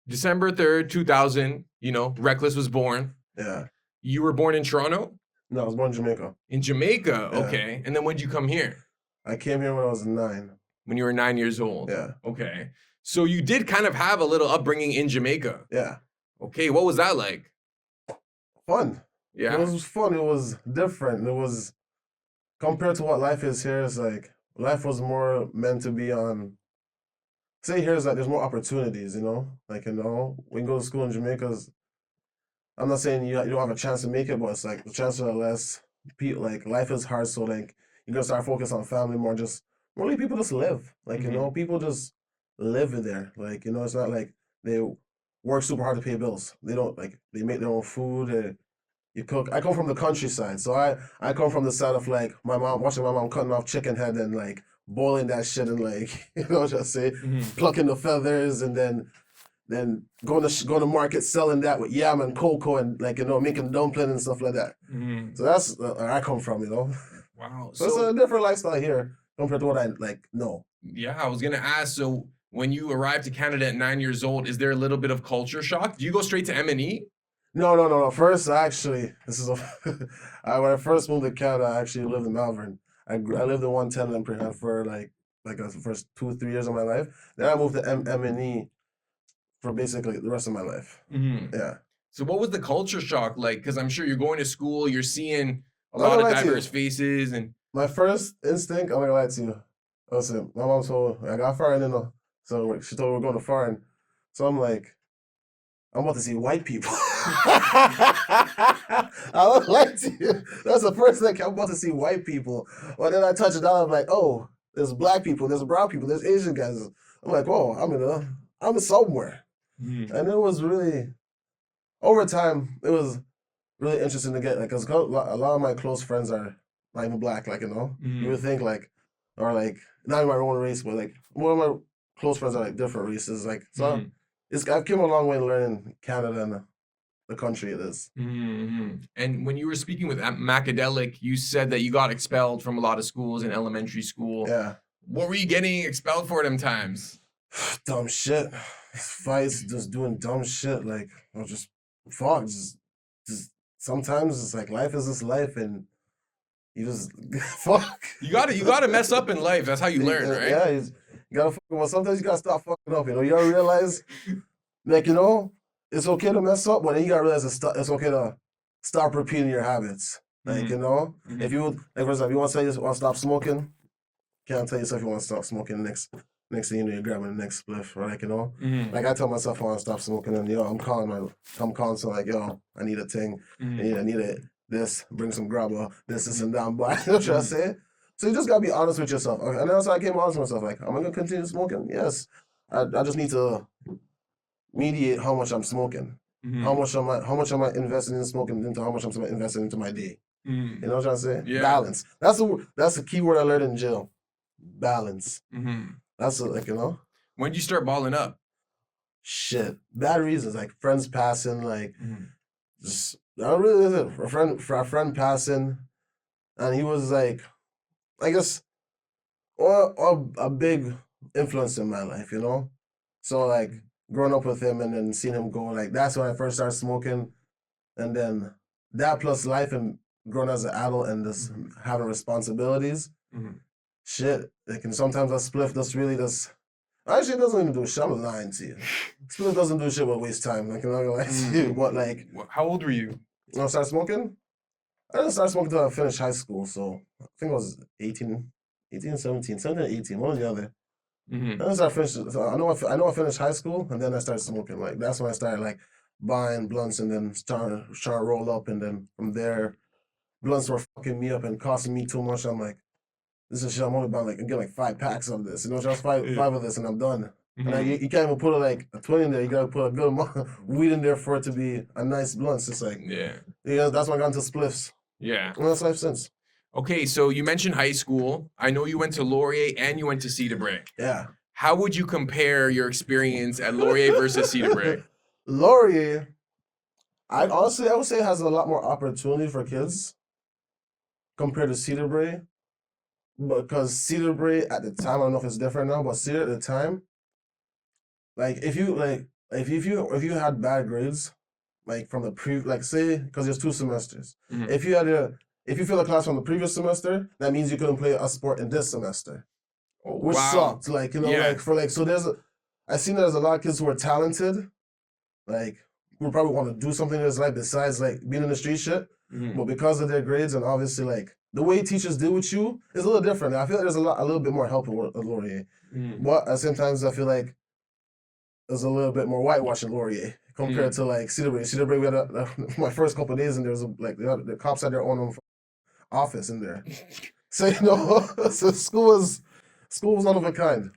December 3rd, 2000, Reckless was born. Yeah. You were born in Toronto? No, I was born in Jamaica. In Jamaica, Yeah. okay. And then when did you come here? I came here when I was 9. When you were 9 years old? Yeah. Okay. So you did kind of have a little upbringing in Jamaica? Yeah. Okay, what was that like? Fun. Yeah? It was fun. It was different. It was, compared to what life is here, it's like, life was more meant to be on, say here is like there's more opportunities, Like, when you go to school in Jamaica, I'm not saying you don't have a chance to make it, but it's like the chances are less. Like, life is hard, so like you're gonna start focusing on family more. Just really, people just live. Like, people just live in there. Like, it's not like they work super hard to pay bills. They don't, like, they make their own food. You cook. I come from the countryside, so I come from the side of like my mom, watching my mom cutting off chicken head and like boiling that shit and like just say plucking the feathers and then going to market selling that with yam and cocoa and like making dumpling and stuff like that. So that's where I come from. Wow. So it's a different lifestyle here compared to what I like know. Yeah, I was gonna ask. So when you arrived to Canada at 9 years old, is there a little bit of culture shock? Do you go straight to M&E? No. First, actually, when I first moved to Canada, I actually lived in Malvern. I lived in 110 in Prehab for like the first 2-3 years of my life. Then I moved to M&E for basically the rest of my life. Yeah. So what was the culture shock like? Because I'm sure you're going to school, you're seeing a lot of diverse faces, and my first instinct, I'm not gonna lie to you. Listen, my mom told I got foreign, so she told me we're going to foreign. So I'm like, I'm about to see white people. I don't like to. That's the first thing. I'm about to see white people. But then I touch it down. I'm like, oh, there's black people, there's brown people, there's Asian guys. I'm like, whoa, I'm somewhere. And it was really, over time, it was really interesting to get, like, because a lot of my close friends are not even black, like, you would think, like, or like, not even my own race, but like, one of my close friends are like different races, like, so I've come a long way learning Canada and the country it is. And when you were speaking with Macadelic, you said that you got expelled from a lot of schools in elementary school. Yeah. What were you getting expelled for them times? Dumb shit. Fights, just doing dumb shit. Like, or just fuck. Just sometimes it's like life is just life, and you just fuck. You gotta mess up in life. That's how you learn, right? Yeah, you gotta fuck. Well, sometimes you gotta stop fucking up. You gotta realize, like, it's okay to mess up, but then you gotta realize it's okay to stop repeating your habits. Like, if you, like, for example, you want to say you want to stop smoking, can't tell yourself you want to stop smoking next thing you know, you're grabbing the next spliff, or like, like I tell myself I want to stop smoking, and I'm calling, so like, I need a thing, I need this, bring some grabber, this and that, but you know what I'm saying? So you just gotta be honest with yourself, and that's how I came honest with myself. Like, am I gonna continue smoking? Yes, I just need to mediate how much I'm smoking, how much am I investing in smoking into how much I'm investing into my day. You know what I'm trying to say? Yeah. Balance. That's the key word I learned in jail. Balance. That's like, When did you start balling up? Shit, bad reasons, like friends passing, like just I don't really a friend passing, and he was like, I guess, or a big influence in my life, So like growing up with him and then seeing him go, like that's when I first started smoking, and then that plus life and growing as an adult and just having responsibilities. Shit, like, and sometimes that spliff actually doesn't even do shit. I'm lying to you. Spliff doesn't do shit but waste time. Like, I'm not gonna lie to you. But like, how old were you? When I started smoking? I didn't start smoking until I finished high school. So I think I was 17, 18, one or the other. So I know I finished high school, and then I started smoking. Like, that's when I started like buying blunts and then trying to roll up, and then from there, blunts were fucking me up and costing me too much. I'm like, this is shit. I'm only buying like, I'm getting like 5 packs of this. Just five of this, and I'm done. And you can't even put like a 20 in there. You gotta put a good amount of weed in there for it to be a nice blunt. It's like, that's when I got into spliffs. Yeah. And that's life since. Okay, so you mentioned high school. I know you went to Laurier and you went to Cedarbrae. Yeah. How would you compare your experience at Laurier versus Cedarbrae? Laurier, I would say has a lot more opportunity for kids compared to Cedarbrae. Because Cedarbrae at the time, I don't know if it's different now, but Cedar at the time, like, if you, like, if you had bad grades, like from the like say because there's 2 semesters. Mhm. If you failed a class from the previous semester, that means you couldn't play a sport in this semester, Oh, which wow. sucked. Like Yeah. like for like so I seen there's a lot of kids who are talented, like who probably want to do something in his life besides like being in the street shit. Mhm. But because of their grades and obviously like the way teachers deal with you is a little different. I feel like there's a little bit more help at Laurier. Mhm. But at the same time, I feel like there's a little bit more whitewashing Laurier compared to like Cedarbrae. Cedarbrae, we had my first couple of days and there was the cops had their own office in there. So so school was one of a kind.